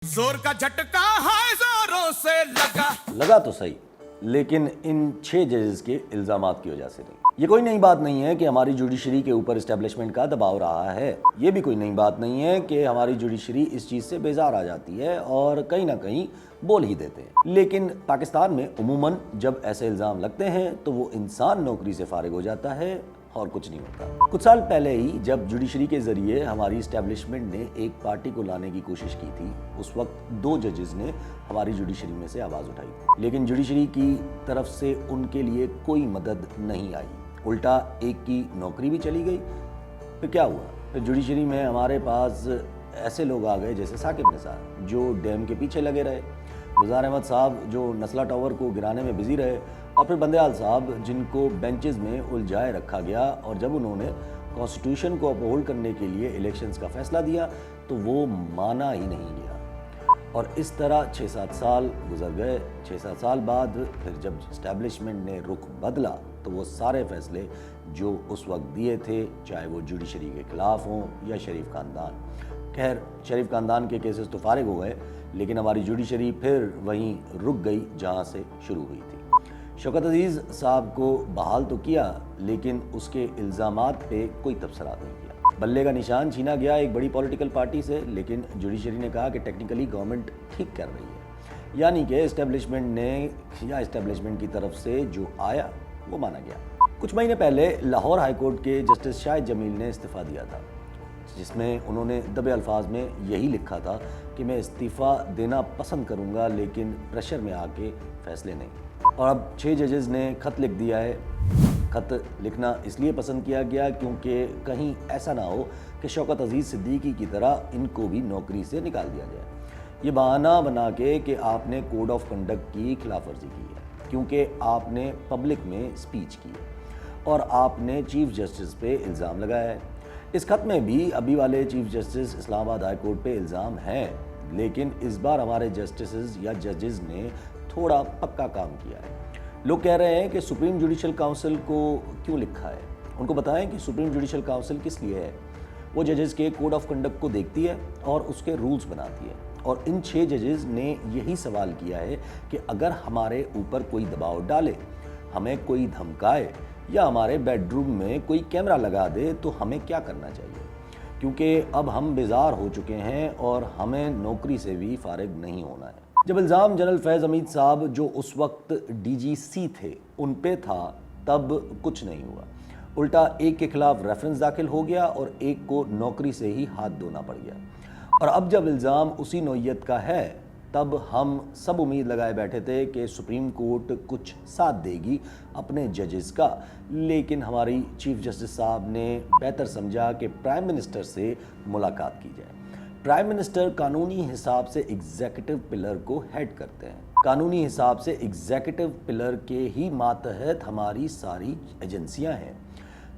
जोर का झटका है जोरों से लगा तो सही, लेकिन इन 6 जजेस के इल्जामात की वजह से नहीं। ये कोई नई बात नहीं है कि हमारी जुडिशरी के ऊपर एस्टेब्लिशमेंट का दबाव रहा है। ये भी कोई नई बात नहीं है कि हमारी जुडिशरी इस चीज़ से बेजार आ जाती है और कहीं ना कहीं बोल ही देते हैं। लेकिन पाकिस्तान में उमूमन जब ऐसे इल्ज़ाम लगते हैं तो वो इंसान नौकरी से फारिग हो जाता है और कुछ नहीं होता। कुछ साल पहले ही जब जुडिशरी के ज़रिए हमारी इस्टेब्लिशमेंट ने एक पार्टी को लाने की कोशिश की थी, उस वक्त 2 जजेस ने हमारी जुडिशरी में से आवाज़ उठाई थी, लेकिन जुडिशरी की तरफ से उनके लिए कोई मदद नहीं आई। उल्टा एक की नौकरी भी चली गई। फिर क्या हुआ? फिर जुडिशरी में हमारे पास ऐसे लोग आ गए जैसे साकिब निसार, जो डैम के पीछे लगे रहे, गुलजार अहमद साहब जो नस्ला टावर को गिराने में बिजी रहे, और फिर बंदेयाल साहब जिनको बेंचेस में उलझाए रखा गया और जब उन्होंने कॉन्स्टिट्यूशन को अपहोल्ड करने के लिए इलेक्शंस का फैसला दिया तो वो माना ही नहीं गया। और इस तरह 6-7 साल गुजर गए। 6-7 साल बाद फिर जब इस्टेब्लिशमेंट ने रुख बदला तो वो सारे फैसले जो उस वक्त दिए थे, चाहे वो जुडिशरी के खिलाफ हों या शरीफ खानदान, खैर शरीफ खानदान के केसेस तो फारिग हो गए, लेकिन हमारी जुडिशरी फिर वहीं रुक गई जहाँ से शुरू हुई थी। शौकत अजीज़ साहब को बहाल तो किया, लेकिन उसके इल्ज़ामात पे कोई तबसरा नहीं किया। बल्ले का निशान छीना गया एक बड़ी पॉलिटिकल पार्टी से, लेकिन जुडिशरी ने कहा कि टेक्निकली गवर्नमेंट ठीक कर रही है, यानी कि इस्टेब्लिशमेंट की तरफ से जो आया वो माना गया। कुछ महीने पहले लाहौर हाई कोर्ट के जस्टिस शाहिद जमील ने इस्तीफ़ा दिया था, जिसमें उन्होंने दबे अल्फाज में यही लिखा था कि मैं इस्तीफ़ा देना पसंद करूंगा, लेकिन प्रेशर में आके फैसले नहीं। और अब 6 जजेस ने खत लिख दिया है। खत लिखना इसलिए पसंद किया गया क्योंकि कहीं ऐसा ना हो कि शौकत अजीज़ सिद्दीकी की तरह इनको भी नौकरी से निकाल दिया जाए। ये बहाना बना के कि आपने कोड ऑफ कंडक्ट की खिलाफ वर्जी की है, क्योंकि आपने पब्लिक में स्पीच की है और आपने चीफ जस्टिस पे इल्ज़ाम लगाया है। इस खत में भी अभी वाले chief justice Islamabad high court पे इल्ज़ाम हैं, लेकिन इस बार हमारे जस्टिसेस या जजेस ने थोड़ा पक्का काम किया है। लोग कह रहे हैं कि सुप्रीम जुडिशल काउंसिल को क्यों लिखा है, उनको बताएं कि सुप्रीम जुडिशल काउंसिल किस लिए है। वो जजेस के कोड ऑफ कंडक्ट को देखती है और उसके रूल्स बनाती है। और इन 6 जजेस ने यही सवाल किया है कि अगर हमारे ऊपर कोई दबाव डाले, हमें कोई धमकाए या हमारे बेडरूम में कोई कैमरा लगा दे तो हमें क्या करना चाहिए, क्योंकि अब हम बेजार हो चुके हैं और हमें नौकरी से भी फारिग नहीं होना है। जब इल्ज़ाम जनरल फैज़ हमीद साहब जो उस वक्त डीजीसी थे उन पे था, तब कुछ नहीं हुआ। उल्टा एक के खिलाफ रेफरेंस दाखिल हो गया और एक को नौकरी से ही हाथ धोना पड़ गया। और अब जब इल्ज़ाम उसी नौइयत का है, तब हम सब उम्मीद लगाए बैठे थे कि सुप्रीम कोर्ट कुछ साथ देगी अपने जजेस का, लेकिन हमारी चीफ जस्टिस साहब ने बेहतर समझा कि प्राइम मिनिस्टर से मुलाकात की जाए। प्राइम मिनिस्टर कानूनी हिसाब से एग्जीक्यूटिव पिलर को हेड करते हैं। कानूनी हिसाब से एग्जीक्यूटिव पिलर के ही मातहत हमारी सारी एजेंसियां हैं।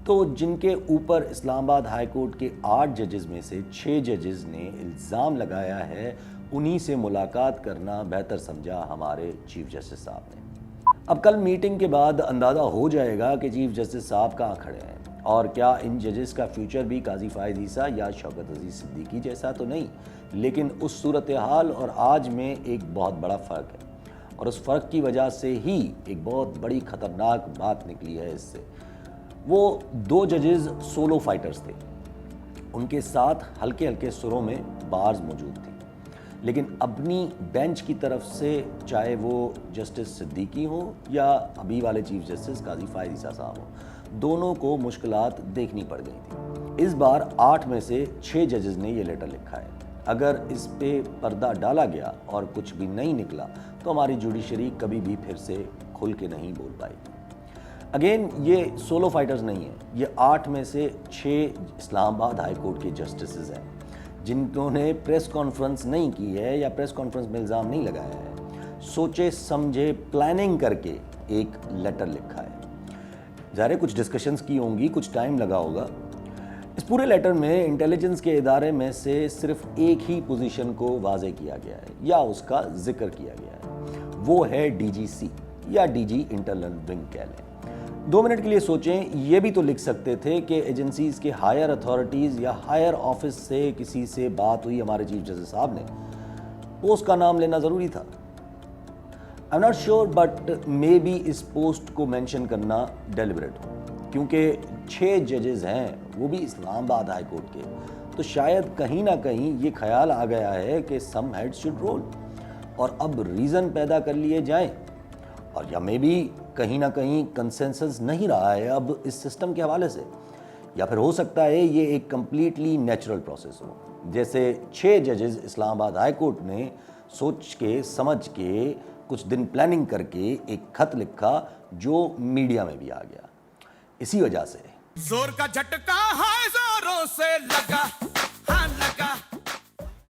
तो जिनके ऊपर इस्लामाबाद हाई कोर्ट के 8 जजेस में से 6 जजेस ने इल्ज़ाम लगाया है, उन्हीं से मुलाकात करना बेहतर समझा हमारे चीफ जस्टिस साहब ने। अब कल मीटिंग के बाद अंदाज़ा हो जाएगा कि चीफ जस्टिस साहब कहाँ खड़े हैं और क्या इन जजेस का फ्यूचर भी काजी फायद ईसा या शौकत अजीज़ सिद्दीकी जैसा तो नहीं। लेकिन उस सूरत हाल और आज में एक बहुत बड़ा फ़र्क है, और उस फ़र्क की वजह से ही एक बहुत बड़ी ख़तरनाक बात निकली है इससे। वो 2 जजेस सोलो फाइटर्स थे, उनके साथ हल्के हल्के सुरों में बार्स मौजूद थी, लेकिन अपनी बेंच की तरफ से चाहे वो जस्टिस सिद्दीकी हो या अभी वाले चीफ जस्टिस काजी फायद ईसा साहब हो, दोनों को मुश्किलात देखनी पड़ गई थी। इस बार 8 में से 6 जजेस ने ये लेटर लिखा है। अगर इस पे पर्दा डाला गया और कुछ भी नहीं निकला तो हमारी जुडिशरी कभी भी फिर से खुल के नहीं बोल पाएगी। अगेन ये सोलो फाइटर्स नहीं है, ये 8 में से 6 इस्लामाबाद हाई कोर्ट के जस्टिसेस हैं, जिन्होंने प्रेस कॉन्फ्रेंस नहीं की है या प्रेस कॉन्फ्रेंस में इल्ज़ाम नहीं लगाया है। सोचे समझे प्लानिंग करके एक लेटर लिखा है। ज़ाहिर है कुछ डिस्कशंस की होंगी, कुछ टाइम लगा होगा। इस पूरे लेटर में इंटेलिजेंस के इदारे में से सिर्फ एक ही पोजीशन को वाज़े किया गया है या उसका जिक्र किया गया है, वो है डीजीसी या डीजी इंटरनल विंग कह लें। 2 मिनट के लिए सोचें, ये भी तो लिख सकते थे कि एजेंसीज़ के हायर अथॉरिटीज़ या हायर ऑफिस से किसी से बात हुई हमारे चीफ जस्टिस साहब ने, पोस्ट का नाम लेना ज़रूरी था? I am not sure, but may be इस पोस्ट को मेंशन करना डेलिबरेट हो, क्योंकि 6 जजेस हैं, वो भी इस्लामाबाद हाई कोर्ट के, तो शायद कहीं ना कहीं ये ख्याल आ गया है कि सम हेड्स शुड रोल, और अब रीज़न पैदा कर लिए जाएं, और या मे बी कहीं ना कहीं कंसेंसस नहीं रहा है अब इस सिस्टम के हवाले से, या फिर हो सकता है ये एक कंप्लीटली नेचुरल प्रोसेस हो, जैसे 6 जजेस इस्लामाबाद हाई कोर्ट ने सोच के समझ के कुछ दिन प्लानिंग करके एक खत लिखा जो मीडिया में भी आ गया। इसी वजह से जोर का झटका है जोरों से लगा, हाँ लगा।